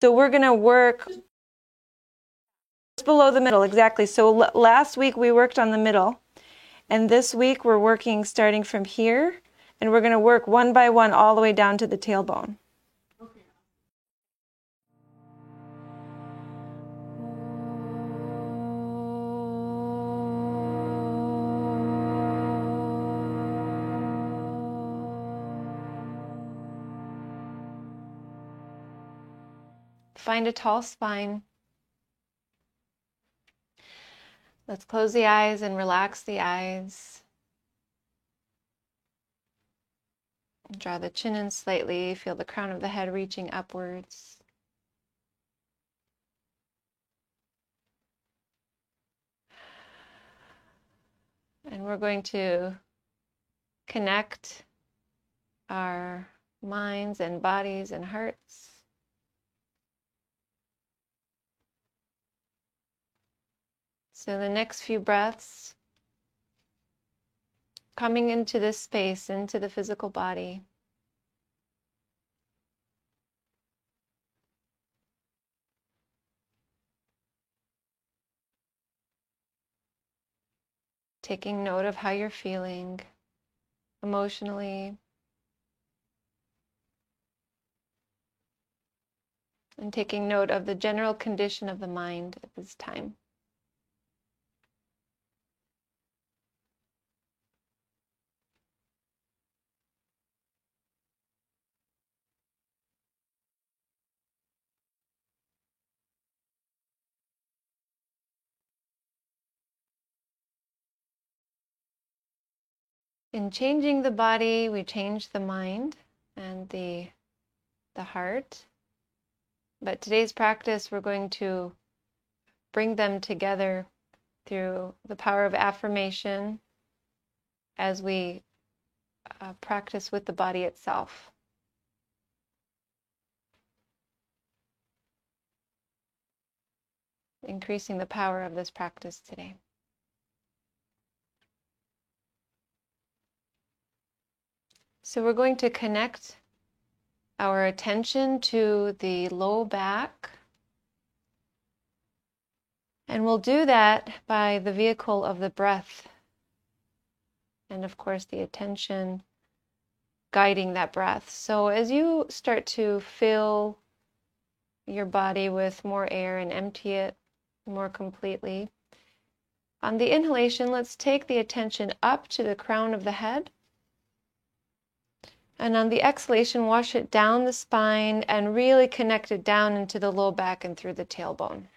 So we're going to work just below the middle, exactly. So last week we worked on the middle, and this week we're working starting from here, and we're going to work one by one all the way down to the tailbone. Find a tall spine. Let's close the eyes and relax the eyes. Draw the chin in slightly. Feel the crown of the head reaching upwards. And we're going to connect our minds and bodies and hearts. So the next few breaths, coming into this space, into the physical body. Taking note of how you're feeling emotionally. And taking note of the general condition of the mind at this time. In changing the body, we change the mind and the heart. But today's practice, we're going to bring them together through the power of affirmation as we practice with the body itself. Increasing the power of this practice today. So we're going to connect our attention to the low back. And we'll do that by the vehicle of the breath. And of course, the attention guiding that breath. So as you start to fill your body with more air and empty it more completely, on the inhalation, let's take the attention up to the crown of the head. And on the exhalation, wash it down the spine and really connect it down into the low back and through the tailbone.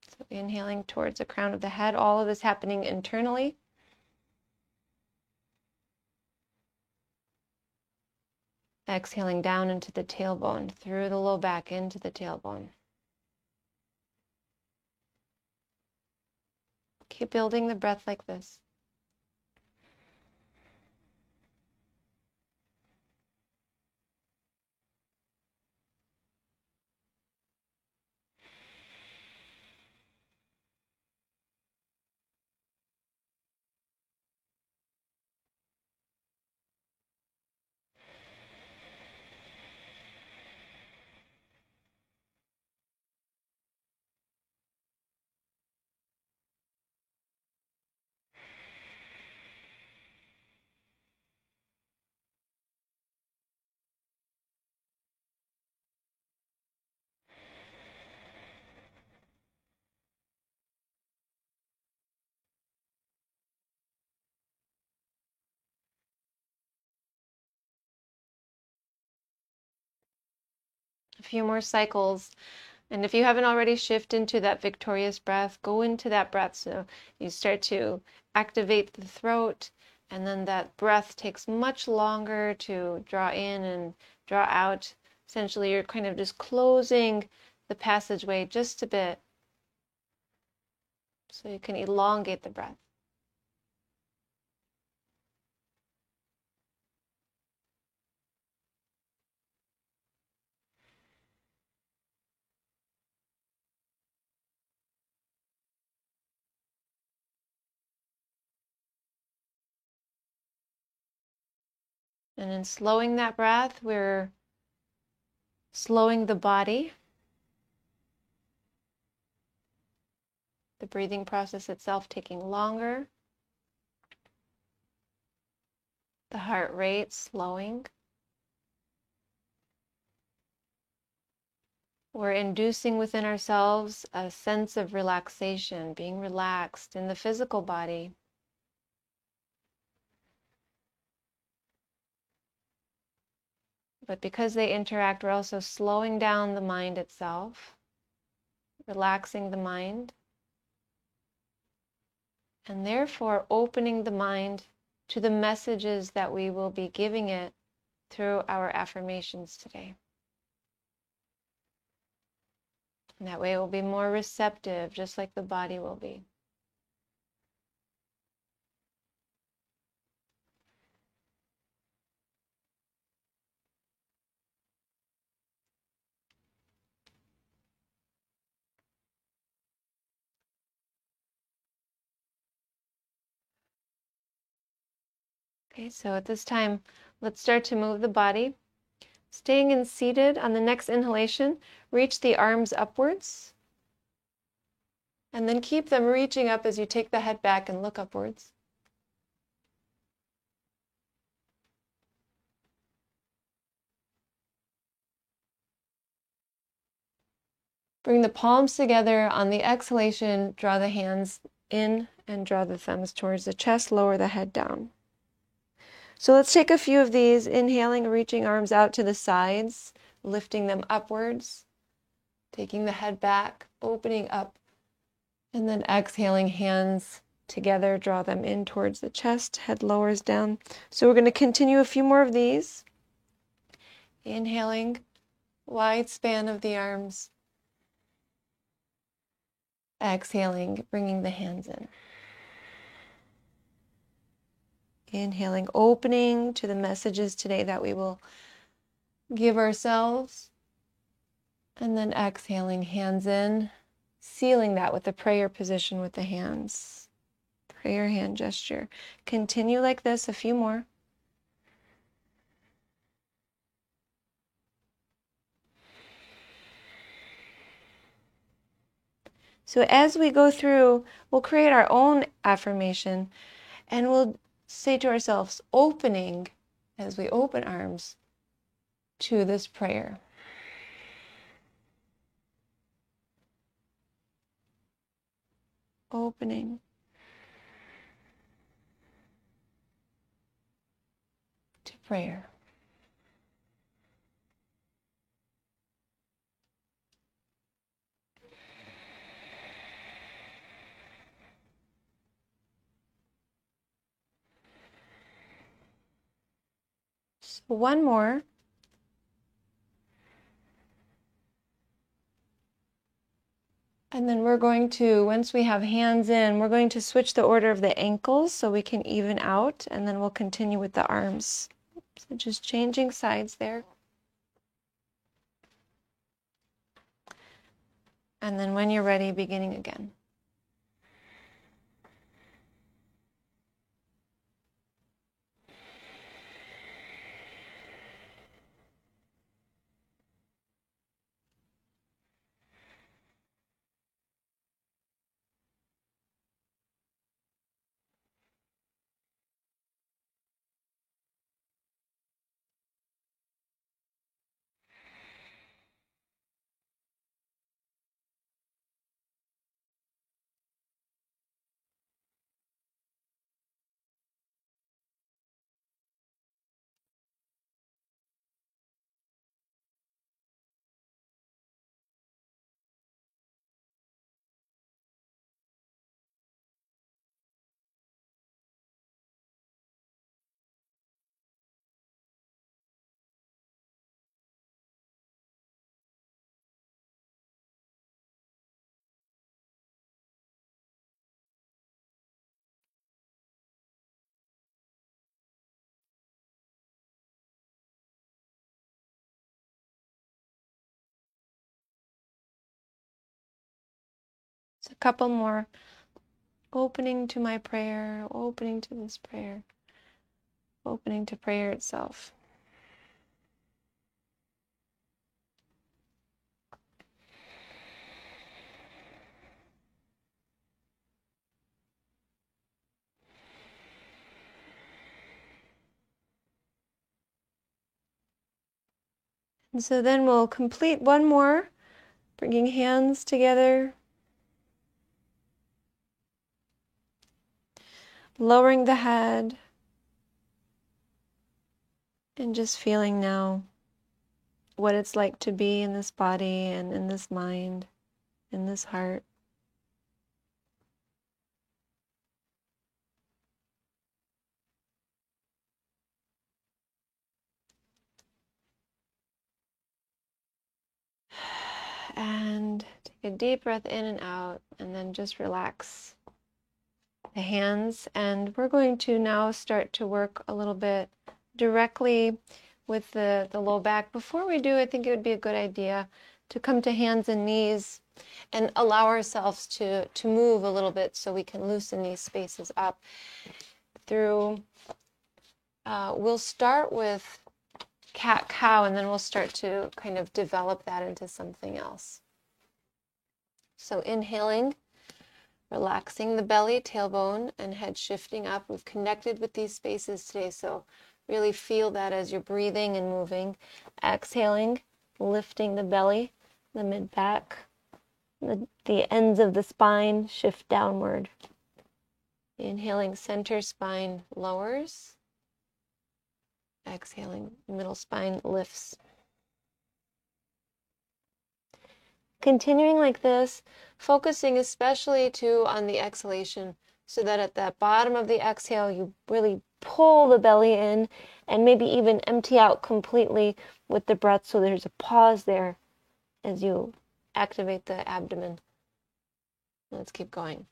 So inhaling towards the crown of the head, all of this happening internally. Exhaling down into the tailbone, through the low back into the tailbone. Keep building the breath like this. A few more cycles. And if you haven't already shifted into that victorious breath, go into that breath. So you start to activate the throat, and then that breath takes much longer to draw in and draw out. Essentially, you're kind of just closing the passageway just a bit so you can elongate the breath. And in slowing that breath, we're slowing the body, the breathing process itself taking longer, the heart rate slowing. We're inducing within ourselves a sense of relaxation, being relaxed in the physical body. But because they interact, we're also slowing down the mind itself, relaxing the mind, and therefore opening the mind to the messages that we will be giving it through our affirmations today. And that way it will be more receptive, just like the body will be. Okay, so at this time, let's start to move the body. Staying in seated, on the next inhalation, reach the arms upwards. And then keep them reaching up as you take the head back and look upwards. Bring the palms together. On the exhalation, draw the hands in and draw the thumbs towards the chest, lower the head down. So let's take a few of these, inhaling, reaching arms out to the sides, lifting them upwards, taking the head back, opening up, and then exhaling, hands together, draw them in towards the chest, head lowers down. So we're going to continue a few more of these. Inhaling, wide span of the arms. Exhaling, bringing the hands in. Inhaling, opening to the messages today that we will give ourselves. And then exhaling, hands in, sealing that with the prayer position with the hands. Prayer hand gesture. Continue like this, a few more. So as we go through, we'll create our own affirmation and we'll say to ourselves, opening, as we open arms to this prayer. Opening. To prayer. So one more. And then we're going to, once we have hands in, we're going to switch the order of the ankles so we can even out, and then we'll continue with the arms. So just changing sides there. And then when you're ready, beginning again. So a couple more. Opening to my prayer, opening to this prayer. opening to prayer itself. And so then we'll complete one more, bringing hands together, lowering the head, and just feeling now what it's like to be in this body and in this mind, in this heart. And take a deep breath in and out, and then just relax the hands. And we're going to now start to work a little bit directly with the low back. Before we do, I think it would be a good idea to come to hands and knees and allow ourselves to move a little bit so we can loosen these spaces up through, we'll start with cat-cow, and then we'll start to kind of develop that into something else. So inhaling, relaxing the belly, tailbone, and head shifting up. We've connected with these spaces today, so really feel that as you're breathing and moving. Exhaling, lifting the belly, the mid-back, the ends of the spine shift downward. Inhaling, center spine lowers. Exhaling, middle spine lifts. Continuing like this, focusing especially too on the exhalation, so that at the bottom of the exhale, you really pull the belly in and maybe even empty out completely with the breath, so there's a pause there as you activate the abdomen. Let's keep going.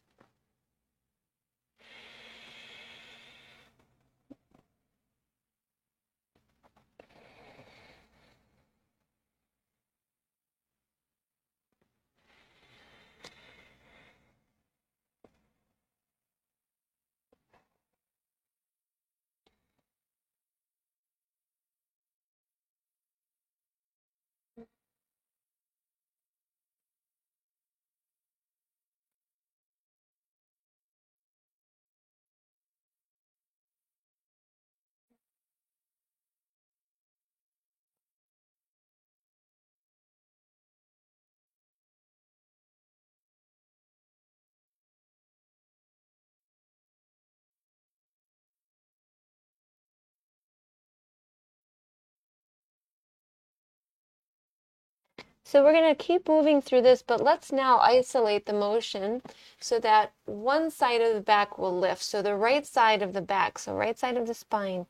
So we're going to keep moving through this, but let's now isolate the motion so that one side of the back will lift. So the right side of the back, so right side of the spine,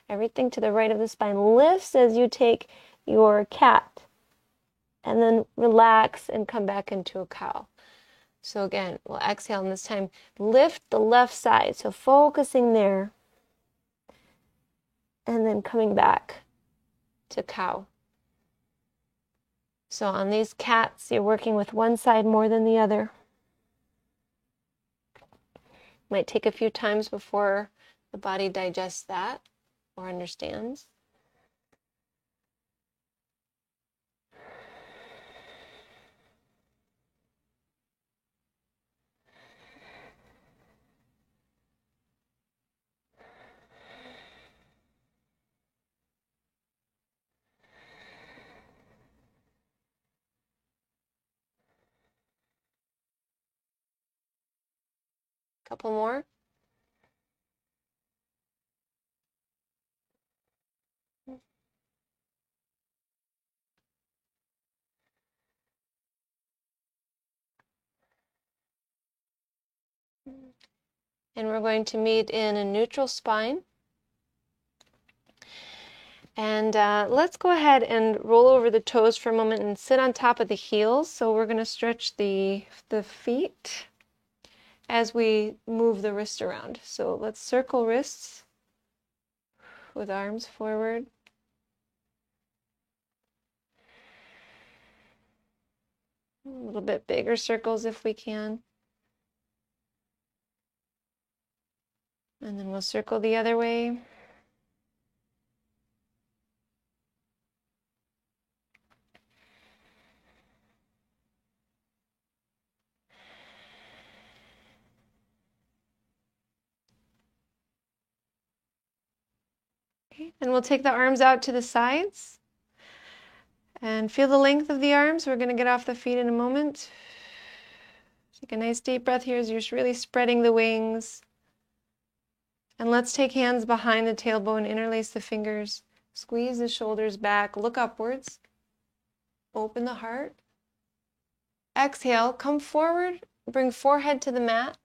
everything to the right of the spine lifts as you take your cat, and then relax and come back into a cow. So again, we'll exhale, and this time lift the left side, so focusing there, and then coming back to cow. So on these cats, you're working with one side more than the other. Might take a few times before the body digests that or understands. Couple more. And we're going to meet in a neutral spine. And let's go ahead and roll over the toes for a moment and sit on top of the heels. So we're going to stretch the feet as we move the wrist around. So let's circle wrists with arms forward. A little bit bigger circles if we can. And then we'll circle the other way. Okay, then we'll take the arms out to the sides and feel the length of the arms. We're going to get off the feet in a moment. Take a nice deep breath here as you're really spreading the wings. And let's take hands behind the tailbone, interlace the fingers, squeeze the shoulders back, look upwards, open the heart. Exhale, come forward, bring forehead to the mat,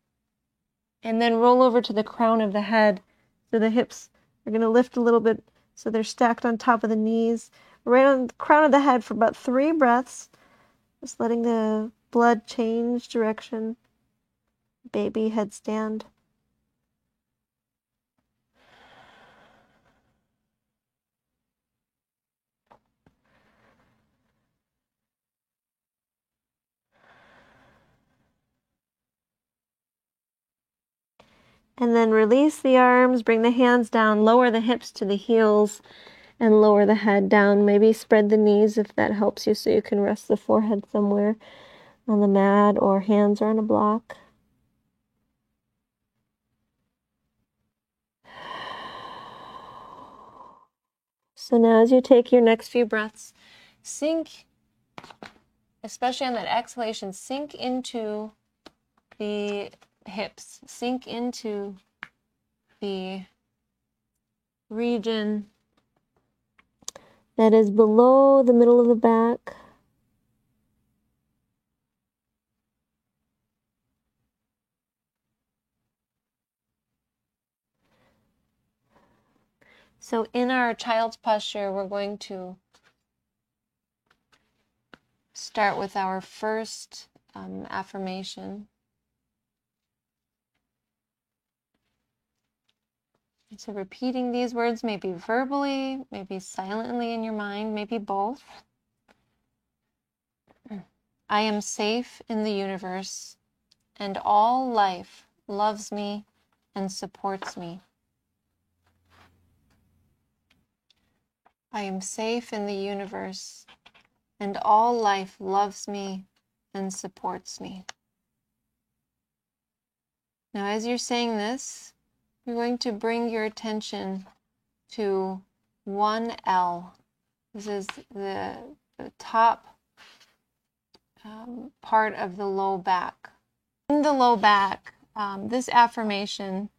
and then roll over to the crown of the head. So the hips are going to lift a little bit so they're stacked on top of the knees. Right on the crown of the head for about 3 breaths. Just letting the blood change direction. Baby headstand. And then release the arms, bring the hands down, lower the hips to the heels, and lower the head down. Maybe spread the knees if that helps you so you can rest the forehead somewhere on the mat or hands are on a block. So now as you take your next few breaths, sink, especially on that exhalation, sink into the hips, sink into the region that is below the middle of the back. So in our child's posture, we're going to start with our first affirmation. So repeating these words, maybe verbally, maybe silently in your mind, maybe both. I am safe in the universe, and all life loves me and supports me. I am safe in the universe, and all life loves me and supports me. Now, as you're saying this, you're going to bring your attention to 1L. This is the top part of the low back. In the low back, this affirmation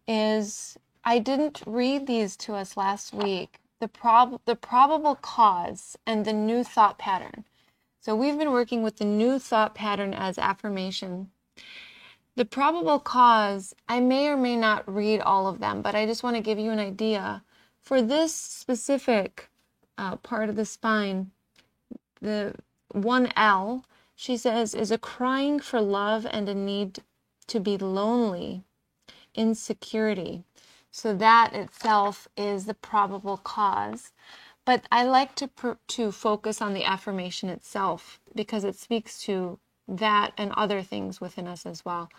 is, I didn't read these to us last week, the probable cause and the new thought pattern. So we've been working with the new thought pattern as affirmation. The probable cause, I may or may not read all of them, but I just want to give you an idea. For this specific part of the spine, the 1L, she says, is a crying for love and a need to be lonely, insecurity. So that itself is the probable cause. But I like to focus on the affirmation itself because it speaks to that and other things within us as well.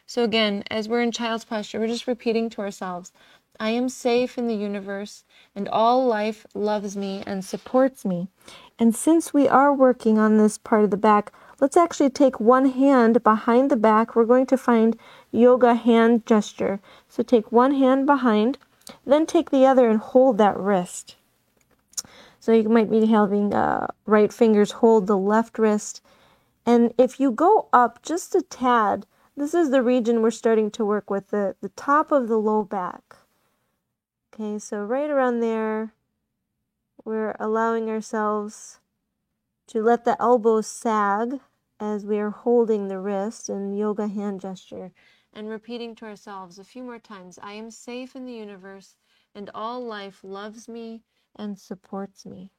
So again, as we're in child's posture, we're just repeating to ourselves, I am safe in the universe and all life loves me and supports me. And since we are working on this part of the back, let's actually take one hand behind the back. We're going to find yoga hand gesture. So take one hand behind, then take the other and hold that wrist. So you might be having right fingers hold the left wrist. And if you go up just a tad, this is the region we're starting to work with, the top of the low back. Okay, so right around there, we're allowing ourselves to let the elbows sag as we are holding the wrist in yoga hand gesture and repeating to ourselves a few more times, I am safe in the universe and all life loves me and supports me.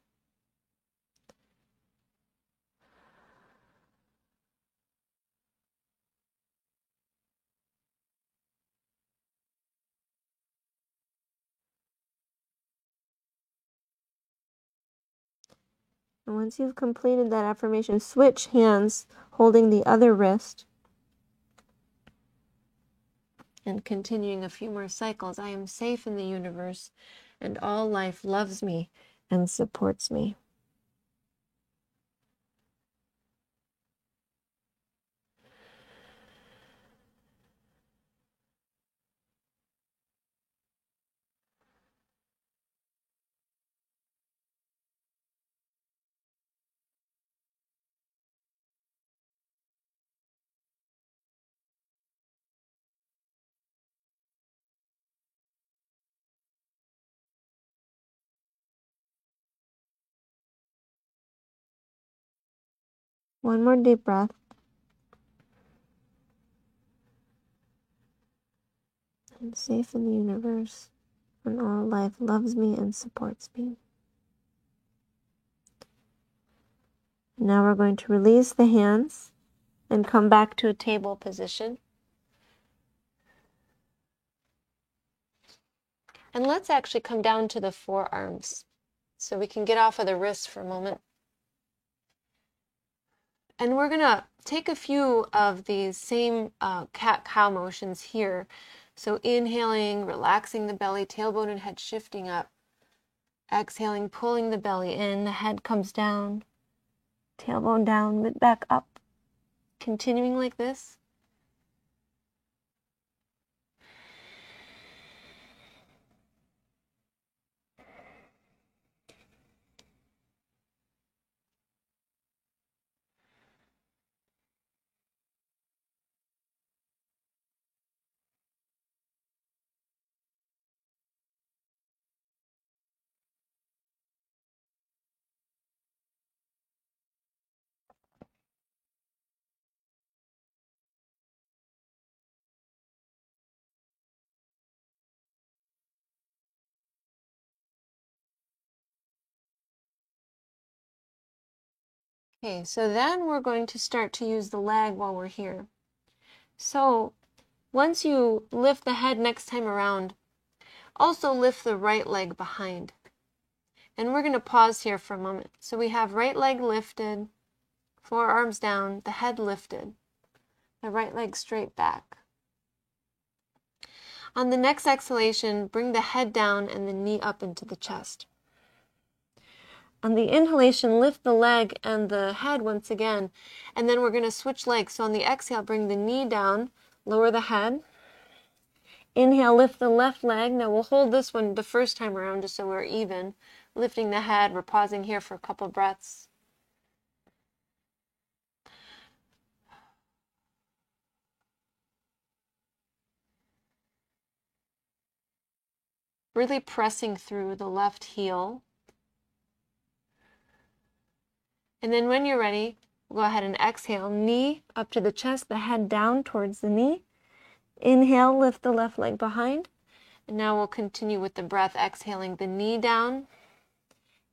And once you've completed that affirmation, switch hands holding the other wrist. And continuing a few more cycles, I am safe in the universe and all life loves me and supports me. One more deep breath. I'm safe in the universe, and all life loves me and supports me. Now we're going to release the hands and come back to a table position. And let's actually come down to the forearms so we can get off of the wrists for a moment. And we're going to take a few of these same cat-cow motions here. So inhaling, relaxing the belly, tailbone and head shifting up. Exhaling, pulling the belly in, the head comes down. Tailbone down, mid back up. Continuing like this. Okay, so then we're going to start to use the leg while we're here. So once you lift the head next time around, also lift the right leg behind. And we're going to pause here for a moment. So we have right leg lifted, forearms down, the head lifted, the right leg straight back. On the next exhalation, bring the head down and the knee up into the chest. On the inhalation, lift the leg and the head once again, and then we're going to switch legs. So on the exhale, bring the knee down, lower the head. Inhale, lift the left leg. Now we'll hold this one the first time around just so we're even. Lifting the head, we're pausing here for a couple breaths. Really pressing through the left heel. And then when you're ready, we'll go ahead and exhale, knee up to the chest, the head down towards the knee. Inhale, lift the left leg behind. And now we'll continue with the breath, exhaling the knee down.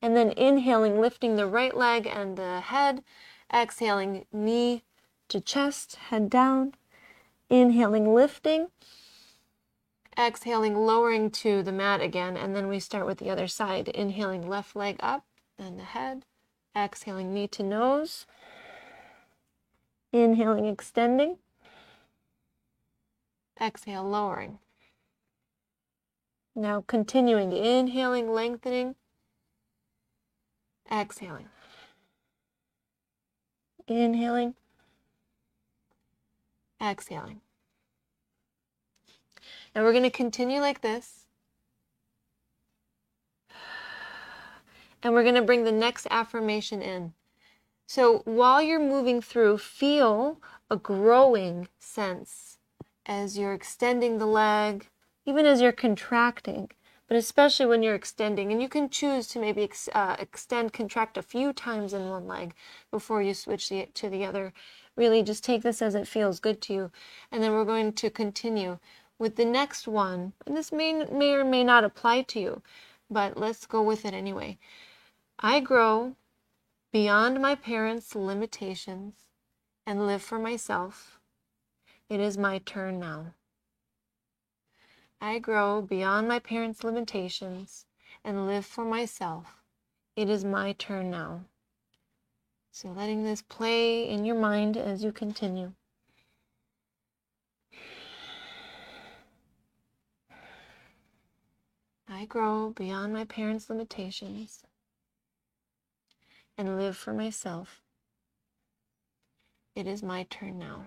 And then inhaling, lifting the right leg and the head. Exhaling, knee to chest, head down. Inhaling, lifting. Exhaling, lowering to the mat again. And then we start with the other side. Inhaling, left leg up and the head. Exhaling, knee to nose. Inhaling, extending. Exhale, lowering. Now continuing, inhaling, lengthening. Exhaling. Inhaling. Exhaling. And we're going to continue like this. And we're going to bring the next affirmation in. So while you're moving through, feel a growing sense as you're extending the leg, even as you're contracting, but especially when you're extending. And you can choose to maybe extend, contract a few times in one leg before you switch to the other. Really just take this as it feels good to you. And then we're going to continue with the next one. And this may or may not apply to you, but let's go with it anyway. I grow beyond my parents' limitations and live for myself. It is my turn now. I grow beyond my parents' limitations and live for myself. It is my turn now. So letting this play in your mind as you continue. I grow beyond my parents' limitations and live for myself. It is my turn now.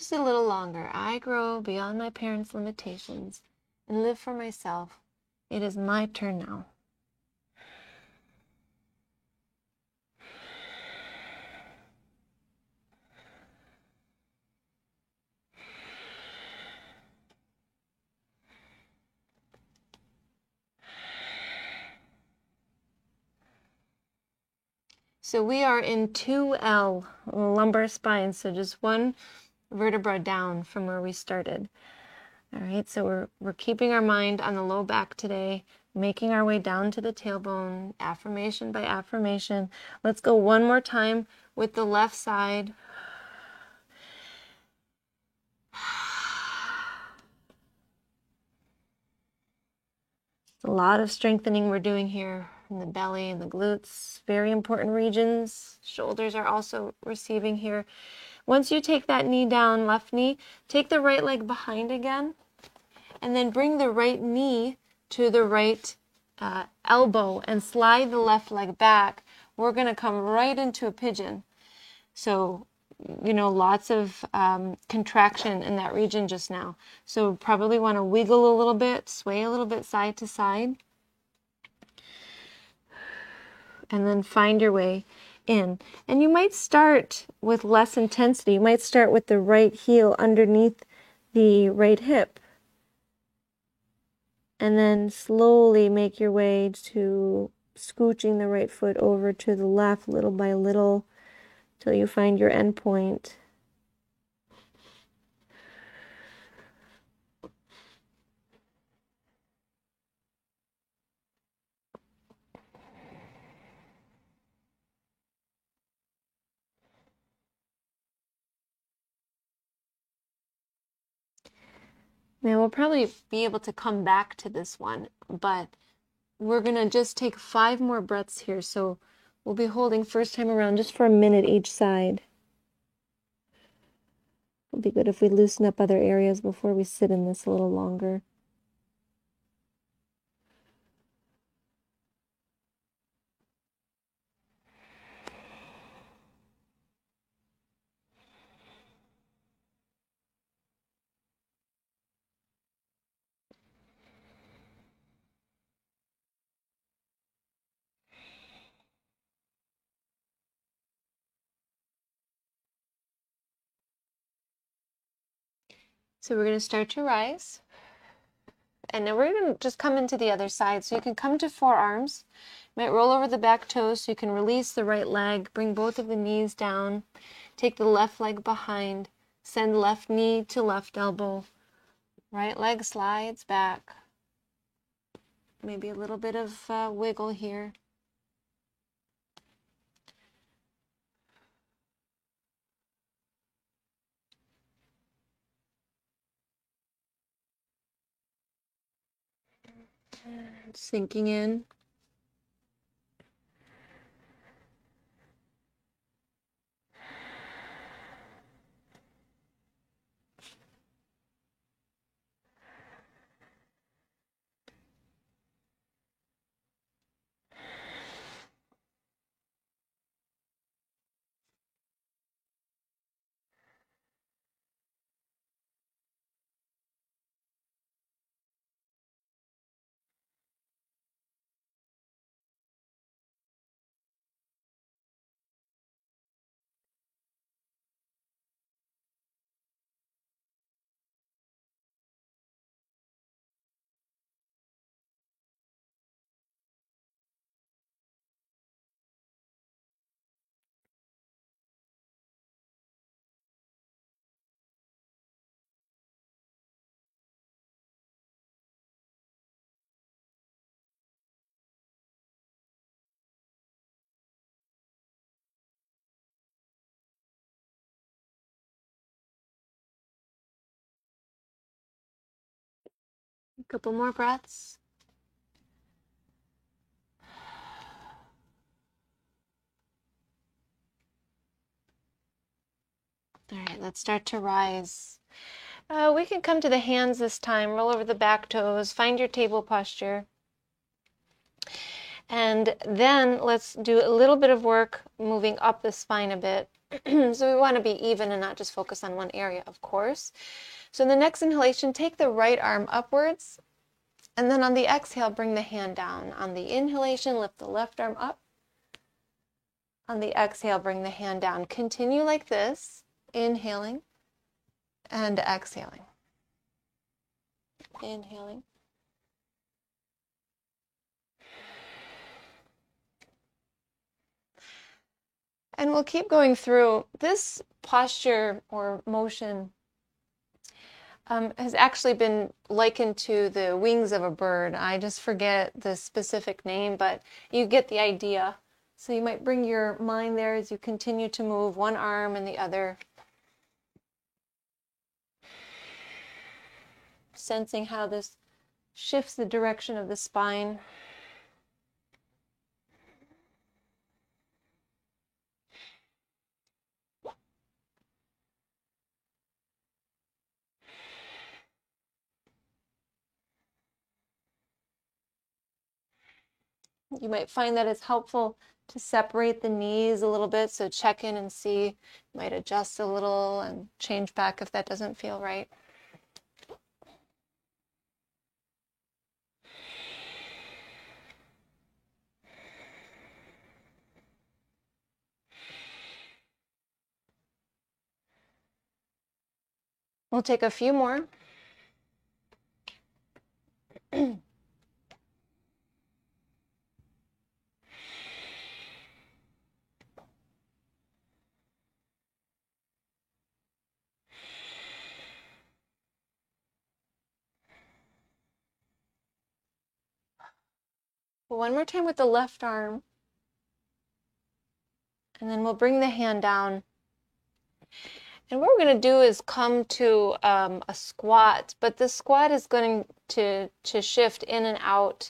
just a little longer. I grow beyond my parents' limitations and live for myself. It is my turn now. So we are in 2L, lumbar spine, so just one vertebra down from where we started. All right, so we're keeping our mind on the low back today, making our way down to the tailbone, affirmation by affirmation. Let's go one more time with the left side. It's a lot of strengthening we're doing here in the belly and the glutes, very important regions. Shoulders are also receiving here. Once you take that knee down, left knee, take the right leg behind again, and then bring the right knee to the right elbow and slide the left leg back. We're going to come right into a pigeon. So, you know, lots of contraction in that region just now. So probably want to wiggle a little bit, sway a little bit side to side. And then find your way in. And you might start with less intensity. You might start with the right heel underneath the right hip. And then slowly make your way to scooching the right foot over to the left little by little till you find your end point. Now we'll probably be able to come back to this one, but we're going to just take 5 more breaths here. So we'll be holding first time around just for a minute each side. It'll be good if we loosen up other areas before we sit in this a little longer. So we're going to start to rise. And now we're going to just come into the other side. So you can come to forearms. You might roll over the back toes so you can release the right leg. Bring both of the knees down. Take the left leg behind. Send left knee to left elbow. Right leg slides back. Maybe a little bit of wiggle here. Sinking in. A couple more breaths. All right, let's start to rise. We can come to the hands this time. Roll over the back toes. Find your table posture. And then let's do a little bit of work moving up the spine a bit. So we want to be even and not just focus on one area, of course. So in the next inhalation, take the right arm upwards, and then on the exhale, bring the hand down. On the inhalation, lift the left arm up. On the exhale, bring the hand down. Continue like this, inhaling and exhaling. Inhaling. And we'll keep going through. This posture or motion has actually been likened to the wings of a bird. I just forget the specific name, but you get the idea. So you might bring your mind there as you continue to move one arm and the other. Sensing how this shifts the direction of the spine. You might find that it's helpful to separate the knees a little bit, so check in and see. You might adjust a little and change back if that doesn't feel right. We'll take a few more. One more time with the left arm. And then we'll bring the hand down. And what we're going to do is come to a squat, but the squat is going to shift in and out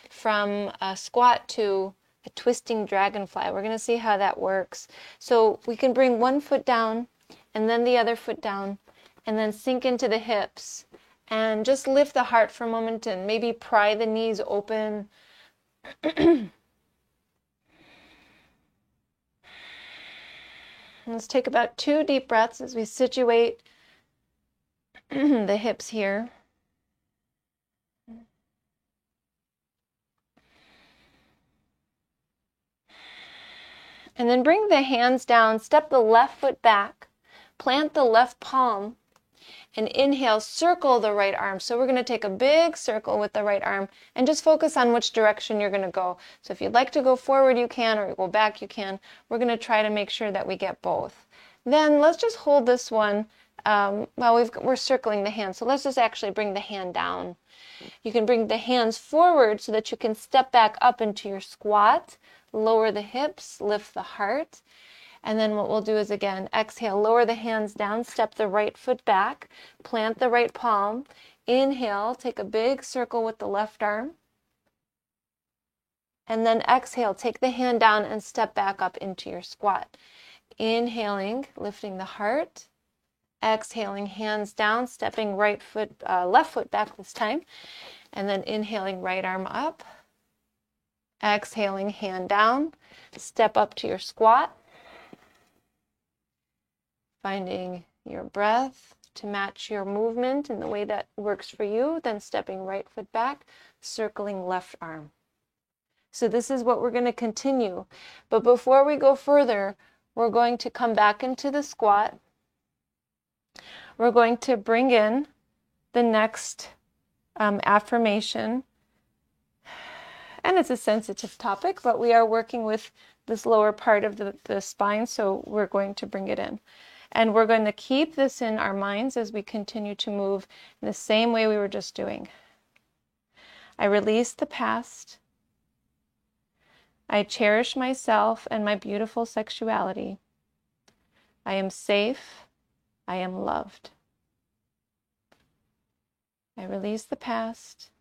from a squat to a twisting dragonfly. We're going to see how that works. So we can bring one foot down and then the other foot down and then sink into the hips and just lift the heart for a moment and maybe pry the knees open. Let's take about 2 deep breaths as we situate the hips here. And then bring the hands down, step the left foot back, plant the left palm, and inhale, circle the right arm. So we're going to take a big circle with the right arm and just focus on which direction you're going to go. So if you'd like to go forward, you can, or go back, you can. We're going to try to make sure that we get both. Then let's just hold this one while we're circling the hand. So let's just actually bring the hand down. You can bring the hands forward so that you can step back up into your squat, lower the hips, lift the heart. And then what we'll do is, again, exhale, lower the hands down, step the right foot back, plant the right palm. Inhale, take a big circle with the left arm. And then exhale, take the hand down and step back up into your squat. Inhaling, lifting the heart. Exhaling, hands down, stepping left foot back this time. And then inhaling, right arm up. Exhaling, hand down, step up to your squat. Finding your breath to match your movement in the way that works for you, then stepping right foot back, circling left arm. So this is what we're going to continue. But before we go further, we're going to come back into the squat. We're going to bring in the next affirmation. And it's a sensitive topic, but we are working with this lower part of the spine, so we're going to bring it in. And we're going to keep this in our minds as we continue to move in the same way we were just doing. I release the past. I cherish myself and my beautiful sexuality. I am safe. I am loved. I release the past.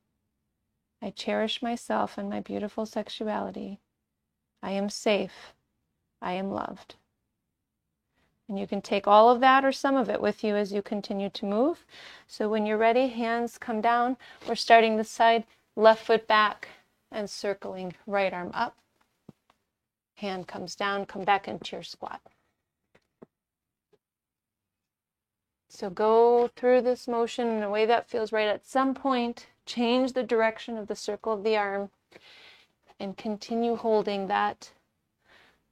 I cherish myself and my beautiful sexuality. I am safe. I am loved. And you can take all of that or some of it with you as you continue to move. So when you're ready, hands come down. We're starting this side, left foot back and circling right arm up. Hand comes down, come back into your squat. So go through this motion in a way that feels right. At some point, change the direction of the circle of the arm and continue holding that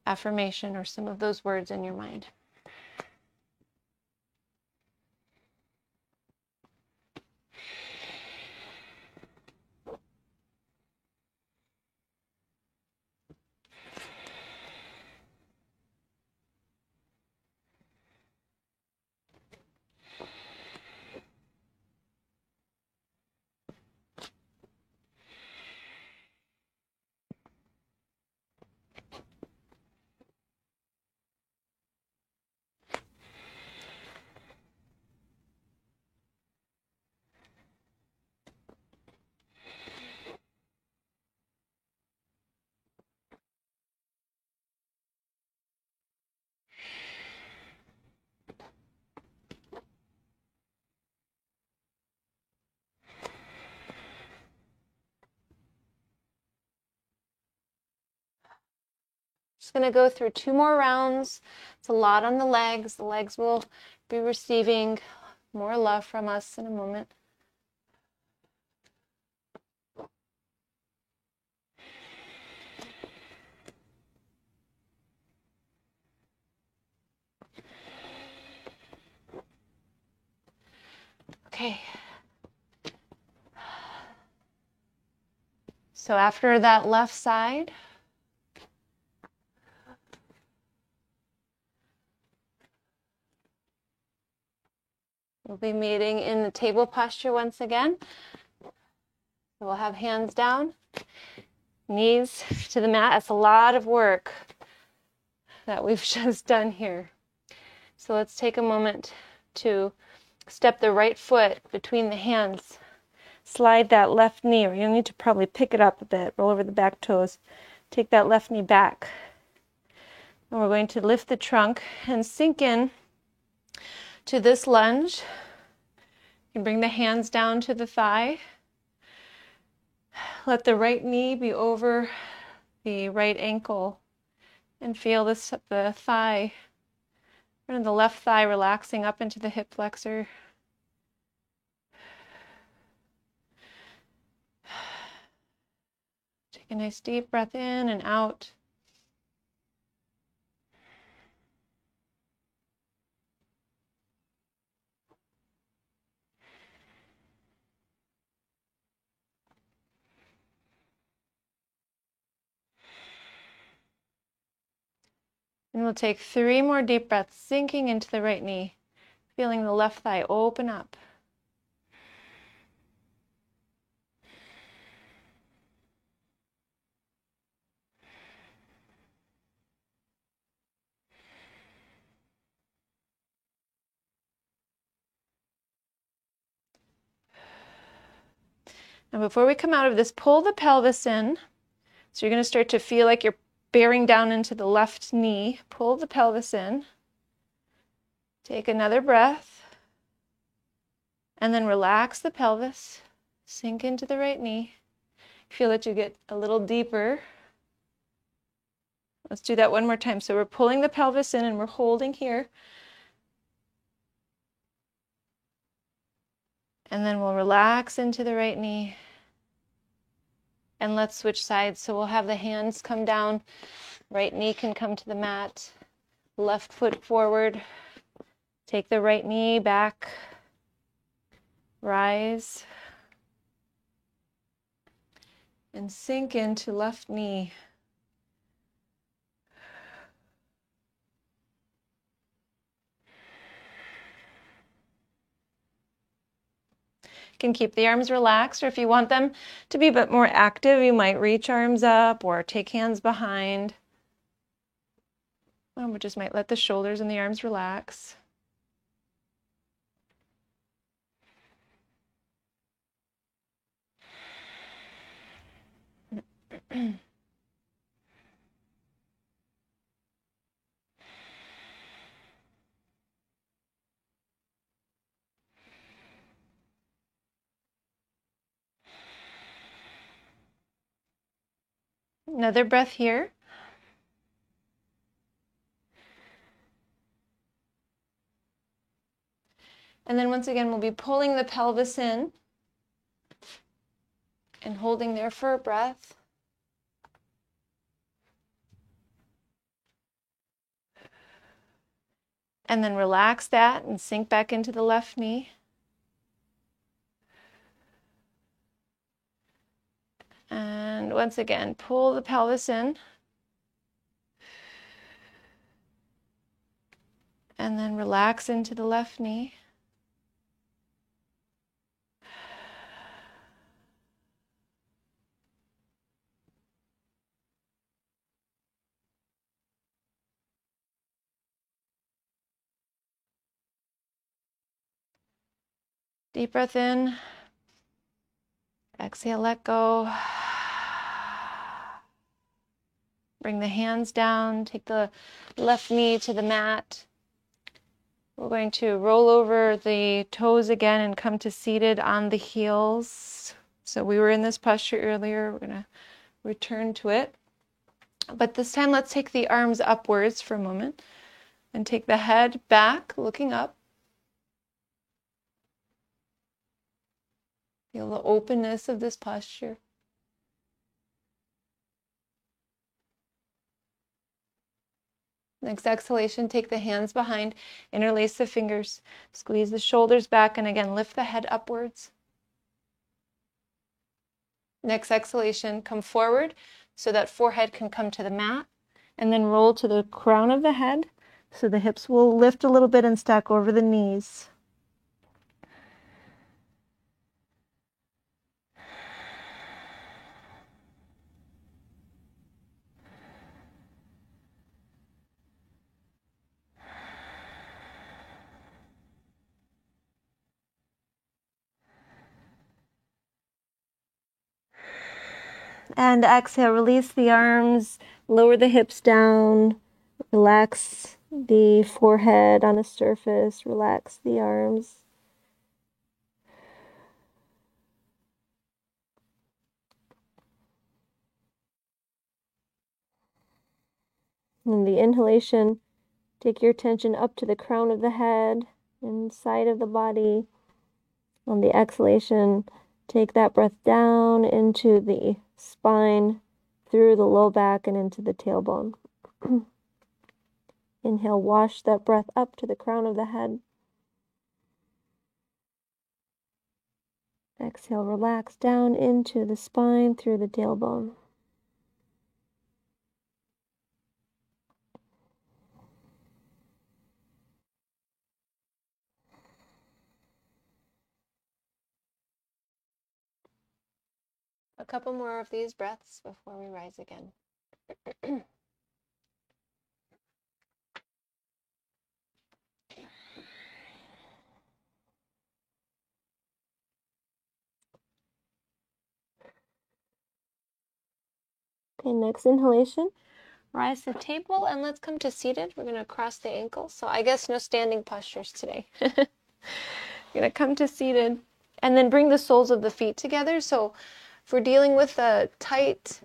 affirmation or some of those words in your mind. Just going to go through 2 more rounds. It's a lot on the legs. The legs will be receiving more love from us in a moment. Okay. So after that left side, we'll be meeting in the table posture once again. So we'll have hands down, knees to the mat. That's a lot of work that we've just done here. So let's take a moment to step the right foot between the hands. Slide that left knee, or you'll need to probably pick it up a bit, roll over the back toes. Take that left knee back. And we're going to lift the trunk and sink in to this lunge. You can bring the hands down to the thigh. Let the right knee be over the right ankle and feel the thigh, and the left thigh relaxing up into the hip flexor. Take a nice deep breath in and out. And we'll take 3 more deep breaths, sinking into the right knee, feeling the left thigh open up. Now before we come out of this, pull the pelvis in. So you're going to start to feel like you're bearing down into the left knee. Pull the pelvis in. Take another breath. And then relax the pelvis. Sink into the right knee. Feel that you get a little deeper. Let's do that one more time. So we're pulling the pelvis in and we're holding here. And then we'll relax into the right knee. And let's switch sides. So we'll have the hands come down. Right knee can come to the mat. Left foot forward. Take the right knee back. Rise. And sink into left knee. Can keep the arms relaxed, or if you want them to be a bit more active, you might reach arms up or take hands behind. Or we just might let the shoulders and the arms relax. Another breath here. And then once again, we'll be pulling the pelvis in and holding there for a breath. And then relax that and sink back into the left knee. And once again, pull the pelvis in. And then relax into the left knee. Deep breath in. Exhale, let go. Bring the hands down. Take the left knee to the mat. We're going to roll over the toes again and come to seated on the heels. So we were in this posture earlier. We're going to return to it. But this time, let's take the arms upwards for a moment and take the head back, looking up. Feel the openness of this posture. Next exhalation, take the hands behind, interlace the fingers, squeeze the shoulders back, and again, lift the head upwards. Next exhalation, come forward so that forehead can come to the mat, and then roll to the crown of the head so the hips will lift a little bit and stack over the knees. And exhale, release the arms, lower the hips down, relax the forehead on the surface, relax the arms. And the inhalation, take your attention up to the crown of the head and side of the body. On the exhalation, take that breath down into the spine, through the low back and into the tailbone. Inhale, wash that breath up to the crown of the head. Exhale, relax down into the spine through the tailbone. A couple more of these breaths before we rise again. Okay, next inhalation. Rise the table and let's come to seated. We're going to cross the ankles. So I guess no standing postures today. You're going to come to seated and then bring the soles of the feet together. So if we're dealing with tight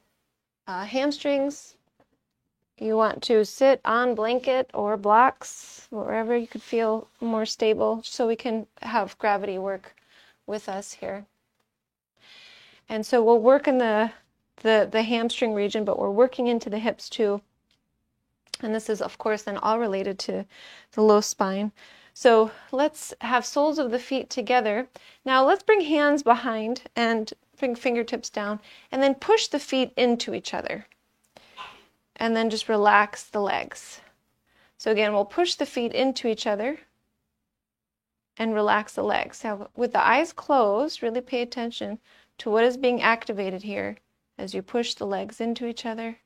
hamstrings, you want to sit on blanket or blocks, wherever you could feel more stable, so we can have gravity work with us here. And so we'll work in the hamstring region, but we're working into the hips too. And this is, of course, then all related to the low spine. So let's have soles of the feet together. Now let's bring hands behind and bring fingertips down, and then push the feet into each other. And then just relax the legs. So again, we'll push the feet into each other and relax the legs. Now, with the eyes closed, really pay attention to what is being activated here as you push the legs into each other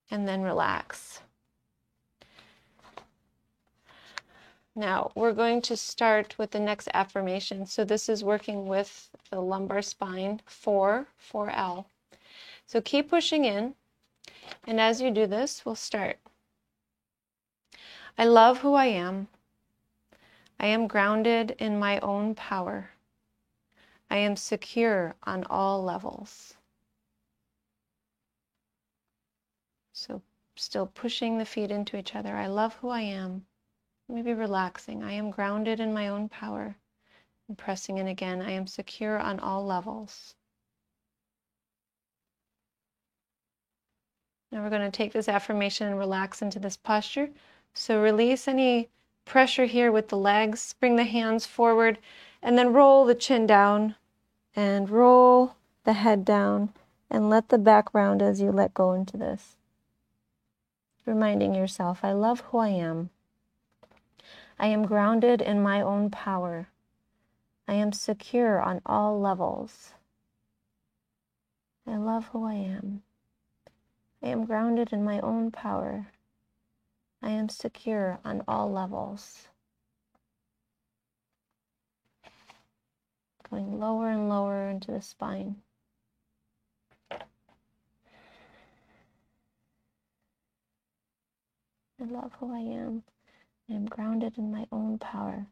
and then relax. Now, we're going to start with the next affirmation. So this is working with the lumbar spine, 4L. So keep pushing in. And as you do this, we'll start. I love who I am. I am grounded in my own power. I am secure on all levels. So still pushing the feet into each other. I love who I am. Maybe relaxing. I am grounded in my own power. And pressing in again. I am secure on all levels. Now we're going to take this affirmation and relax into this posture. So release any pressure here with the legs. Bring the hands forward and then roll the chin down and roll the head down and let the back round as you let go into this. Reminding yourself, I love who I am. I am grounded in my own power. I am secure on all levels. I love who I am. I am grounded in my own power. I am secure on all levels. Going lower and lower into the spine. I love who I am. I am grounded in my own power.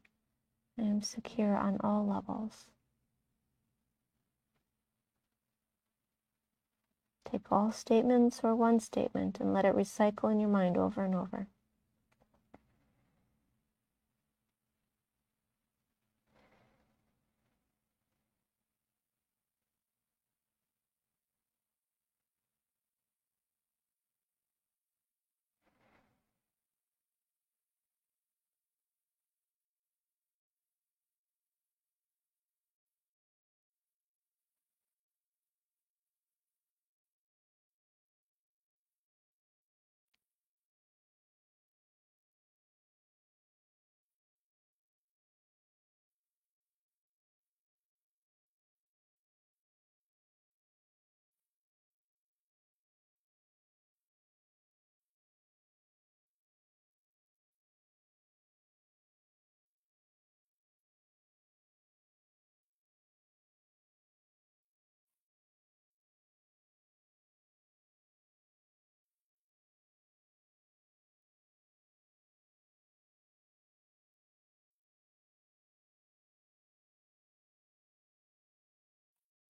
I am secure on all levels. Take all statements or one statement and let it recycle in your mind over and over.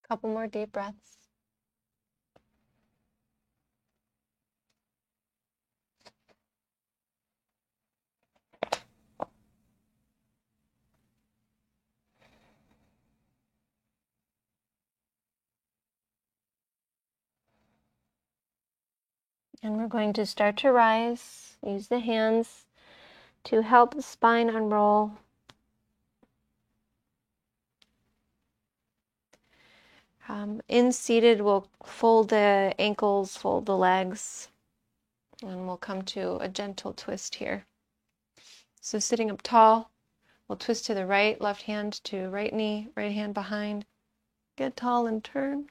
Couple more deep breaths. And we're going to start to rise. Use the hands to help the spine unroll. In seated, we'll fold the ankles, fold the legs, and we'll come to a gentle twist here. So sitting up tall, we'll twist to the right, left hand to right knee, right hand behind. Get tall and turn.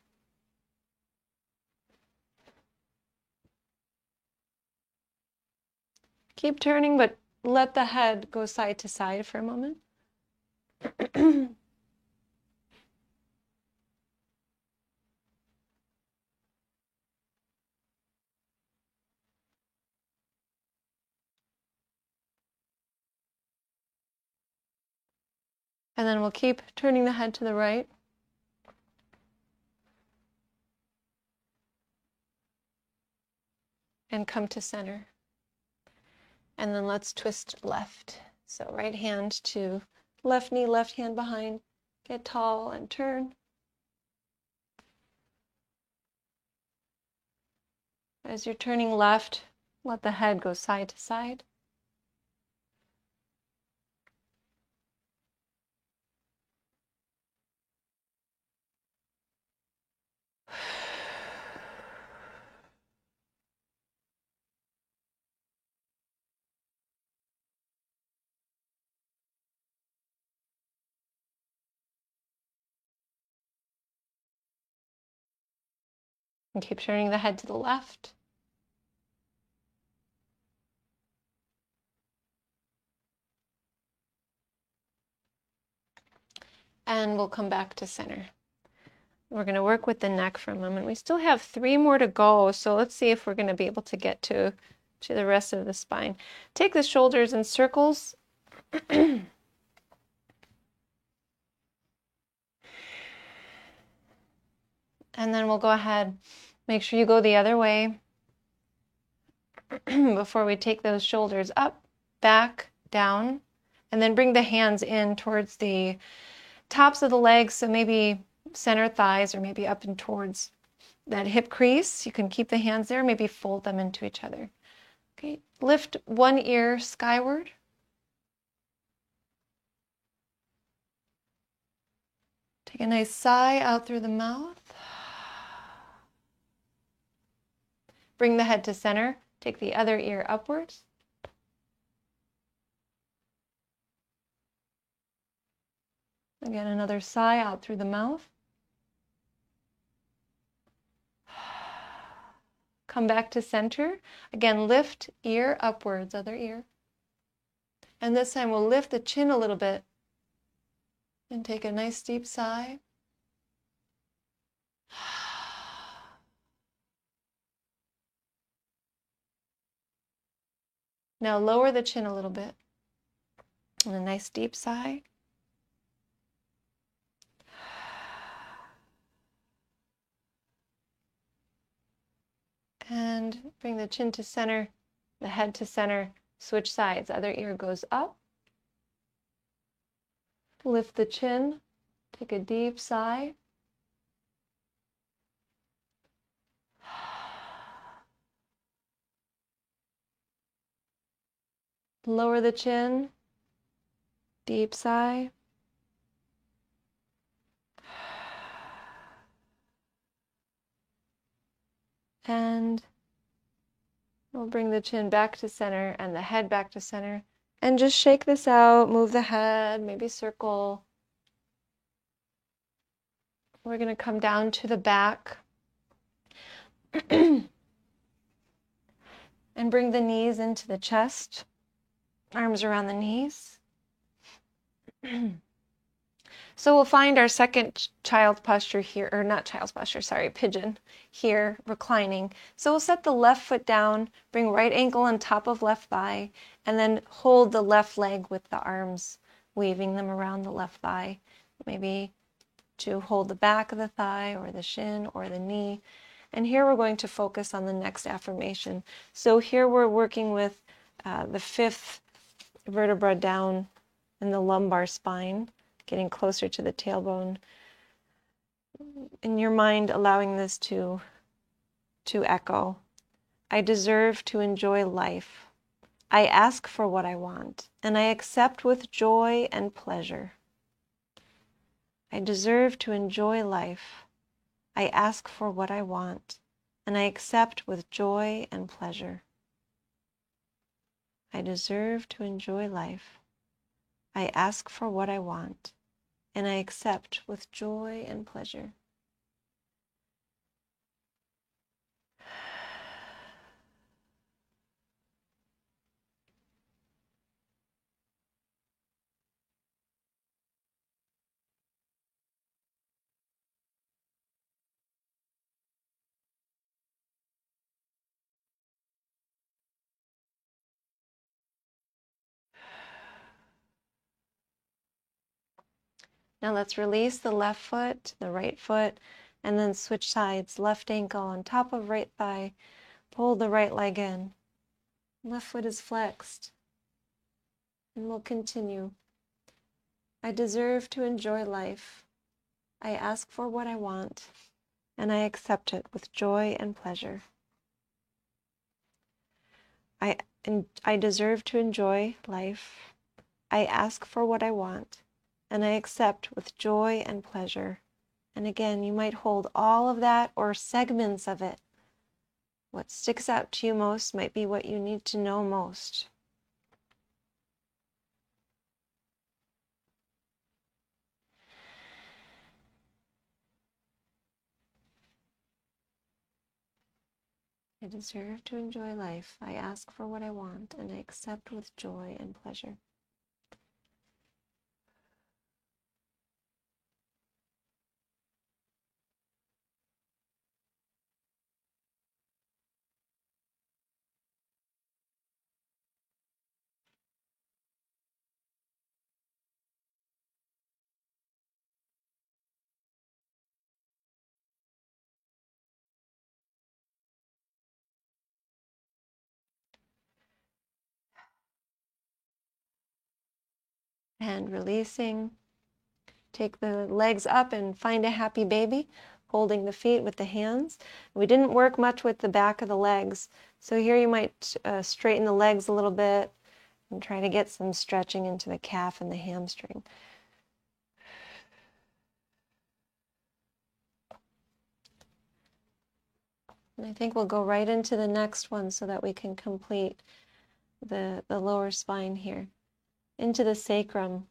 Keep turning, but let the head go side to side for a moment. And then we'll keep turning the head to the right. And come to center. And then let's twist left. So right hand to left knee, left hand behind. Get tall and turn. As you're turning left, let the head go side to side. And keep turning the head to the left. And we'll come back to center. We're going to work with the neck for a moment. We still have 3 more to go, so let's see if we're going to be able to get to the rest of the spine. Take the shoulders in circles. And then we'll go ahead, make sure you go the other way before we take those shoulders up, back, down, and then bring the hands in towards the tops of the legs, so maybe center thighs or maybe up and towards that hip crease. You can keep the hands there, maybe fold them into each other. Okay, lift one ear skyward. Take a nice sigh out through the mouth. Bring the head to center. Take the other ear upwards. Again, another sigh out through the mouth. Come back to center. Again, lift ear upwards, other ear. And this time we'll lift the chin a little bit and take a nice deep sigh. Now lower the chin a little bit and a nice deep sigh. And bring the chin to center, the head to center, switch sides. Other ear goes up. Lift the chin, take a deep sigh. Lower the chin, deep sigh. And we'll bring the chin back to center and the head back to center. And just shake this out, move the head, maybe circle. We're going to come down to the back. And bring the knees into the chest, arms around the knees. So we'll find our second child's posture here, or not child's posture, sorry, pigeon here, reclining. So we'll set the left foot down, bring right ankle on top of left thigh, and then hold the left leg with the arms, waving them around the left thigh. Maybe to hold the back of the thigh or the shin or the knee. And here we're going to focus on the next affirmation. So here we're working with the fifth vertebra down in the lumbar spine, getting closer to the tailbone. In your mind, allowing this to echo. I deserve to enjoy life. I ask for what I want, and I accept with joy and pleasure. I deserve to enjoy life. I ask for what I want, and I accept with joy and pleasure. I deserve to enjoy life. I ask for what I want, and I accept with joy and pleasure. Now let's release the left foot, the right foot, and then switch sides. Left ankle on top of right thigh. Pull the right leg in. Left foot is flexed. And we'll continue. I deserve to enjoy life. I ask for what I want, and I accept it with joy and pleasure. I deserve to enjoy life. I ask for what I want, and I accept with joy and pleasure. And again, you might hold all of that or segments of it. What sticks out to you most might be what you need to know most. I deserve to enjoy life. I ask for what I want, and I accept with joy and pleasure. And releasing. Take the legs up and find a happy baby, holding the feet with the hands. We didn't work much with the back of the legs, so here you might straighten the legs a little bit and try to get some stretching into the calf and the hamstring. And I think we'll go right into the next one so that we can complete the lower spine here. Into the sacrum.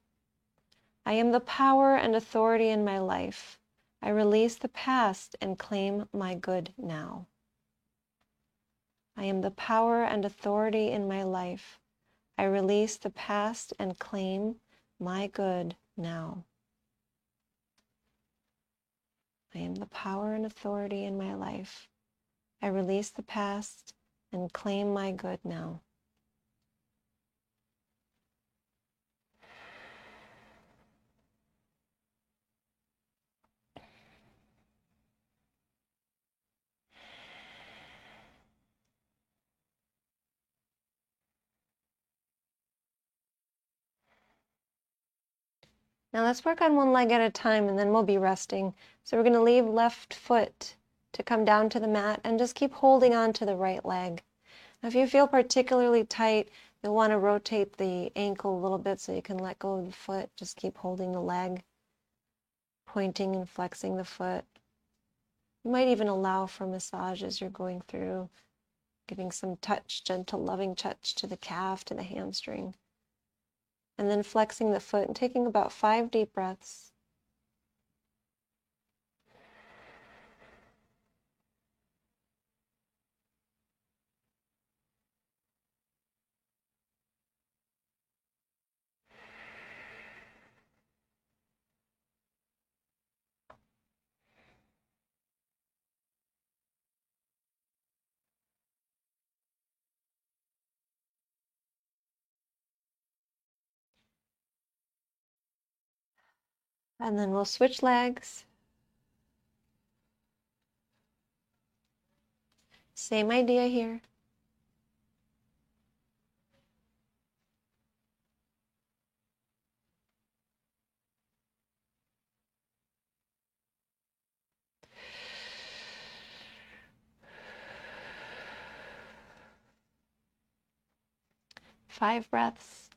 I am the power and authority in my life. I release the past and claim my good now. I am the power and authority in my life. I release the past and claim my good now. I am the power and authority in my life. I release the past and claim my good now. Now let's work on one leg at a time and then we'll be resting. So we're going to leave left foot to come down to the mat and just keep holding on to the right leg. Now if you feel particularly tight, you'll want to rotate the ankle a little bit so you can let go of the foot. Just keep holding the leg, pointing and flexing the foot. You might even allow for massage as you're going through, giving some touch, gentle, loving touch to the calf, to the hamstring. And then flexing the foot and taking about 5 deep breaths. And then we'll switch legs. Same idea here. Five breaths.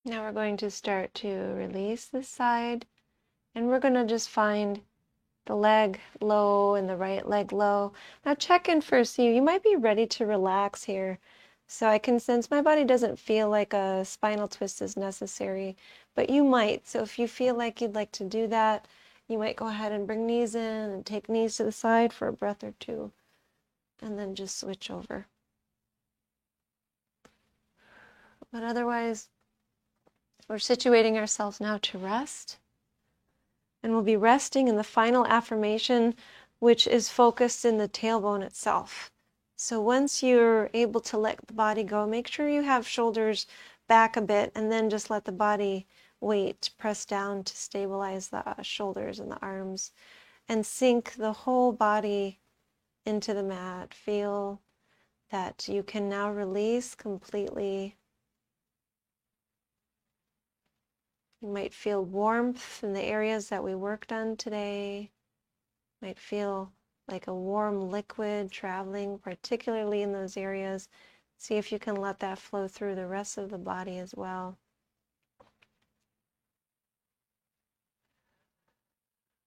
Now we're going to start to release this side, and we're going to just find the leg low and the right leg low. Now check in first. You might be ready to relax here. So I can sense my body doesn't feel like a spinal twist is necessary, but you might. So if you feel like you'd like to do that, you might go ahead and bring knees in and take knees to the side for a breath or two, and then just switch over. But otherwise, we're situating ourselves now to rest. And we'll be resting in the final affirmation, which is focused in the tailbone itself. So once you're able to let the body go, make sure you have shoulders back a bit, and then just let the body weight press down to stabilize the shoulders and the arms, and sink the whole body into the mat. Feel that you can now release completely. You might feel warmth in the areas that we worked on today. Might feel like a warm liquid traveling, particularly in those areas. See if you can let that flow through the rest of the body as well.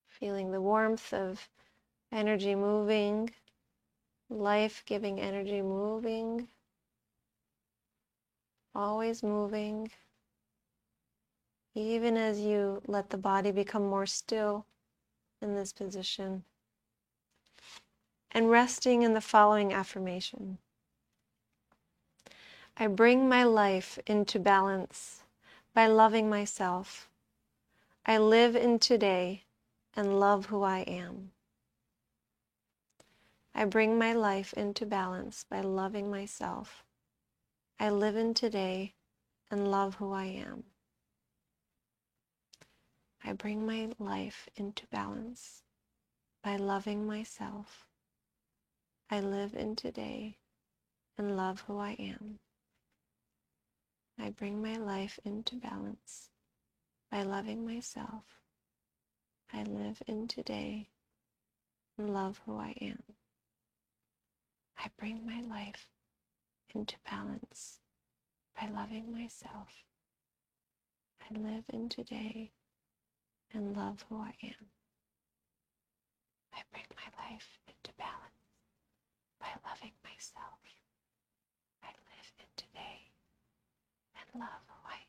Feeling the warmth of energy moving, life-giving energy moving, always moving. Even as you let the body become more still in this position. And resting in the following affirmation. I bring my life into balance by loving myself. I live in today and love who I am. I bring my life into balance by loving myself. I live in today and love who I am. I bring my life into balance by loving myself. I live in today and love who I am. I bring my life into balance by loving myself. I live in today and love who I am. I bring my life into balance by loving myself. I live in today and love who I am. I bring my life into balance by loving myself. I live in today and love who I am.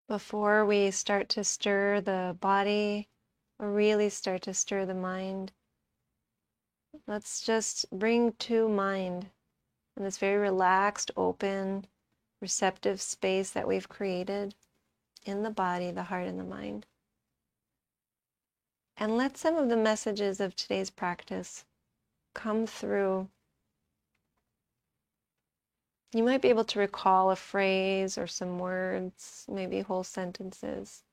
Before we start to stir the body or really start to stir the mind, let's just bring to mind in this very relaxed, open, receptive space that we've created in the body, the heart, and the mind. And let some of the messages of today's practice come through. You might be able to recall a phrase or some words, maybe whole sentences.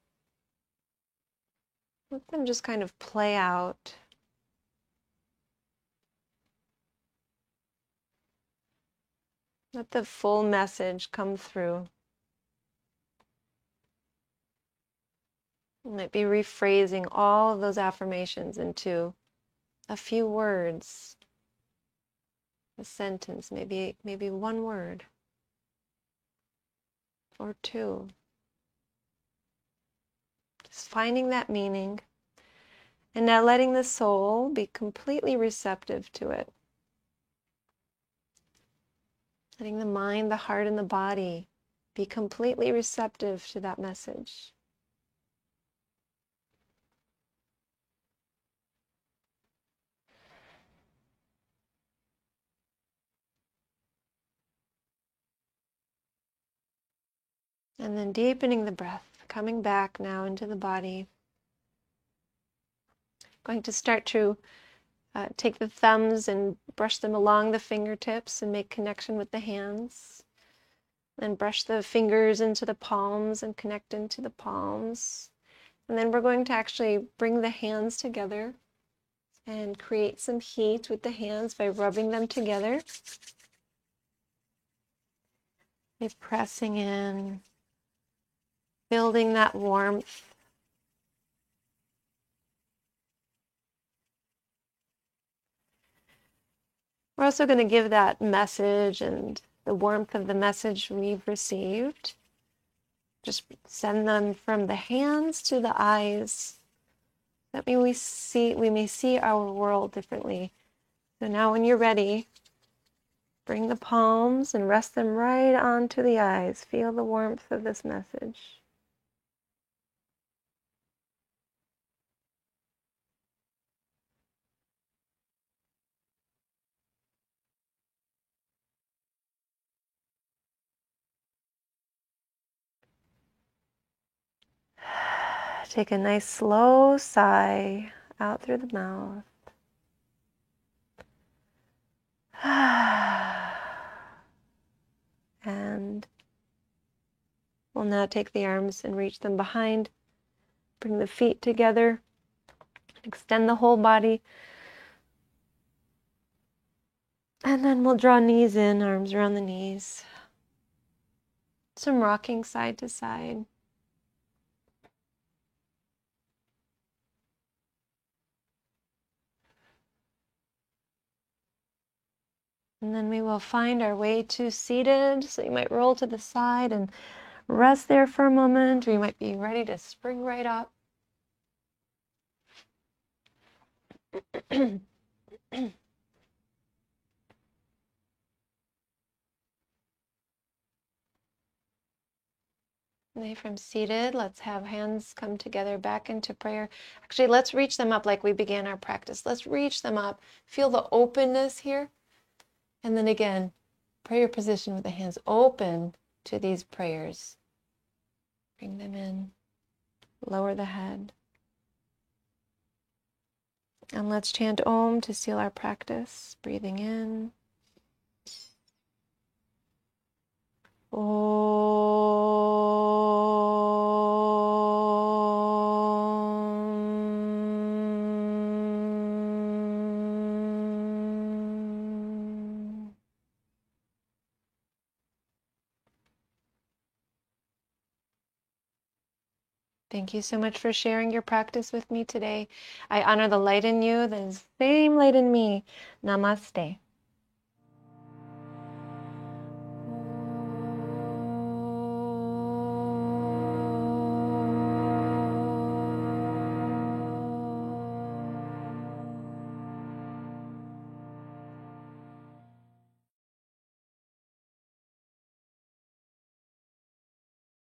Let them just kind of play out. Let the full message come through. You might be rephrasing all of those affirmations into a few words, a sentence, maybe one word or two. Just finding that meaning and now letting the soul be completely receptive to it. Letting the mind, the heart, and the body be completely receptive to that message. And then deepening the breath, coming back now into the body. Going to start to take the thumbs and brush them along the fingertips and make connection with the hands. Then brush the fingers into the palms and connect into the palms. And then we're going to actually bring the hands together and create some heat with the hands by rubbing them together. By pressing in, building that warmth. We're also going to give that message and the warmth of the message we've received. Just send them from the hands to the eyes. That means we may see our world differently. So now when you're ready, Bring the palms and rest them right onto the eyes. Feel the warmth of this message. Take a nice slow sigh out through the mouth. And we'll now take the arms and reach them behind. Bring the feet together. Extend the whole body. And then we'll draw knees in, arms around the knees. Some rocking side to side. And then we will find our way to seated. So you might roll to the side and rest there for a moment, or you might be ready to spring right up. From seated, let's have hands come together back into prayer. Actually, let's reach them up like we began our practice. Let's reach them up. Feel the openness here. And then again, prayer position with the hands open to these prayers. Bring them in. Lower the head. And let's chant Om to seal our practice. Breathing in. Thank you so much for sharing your practice with me today. I honor the light in you, the same light in me. Namaste.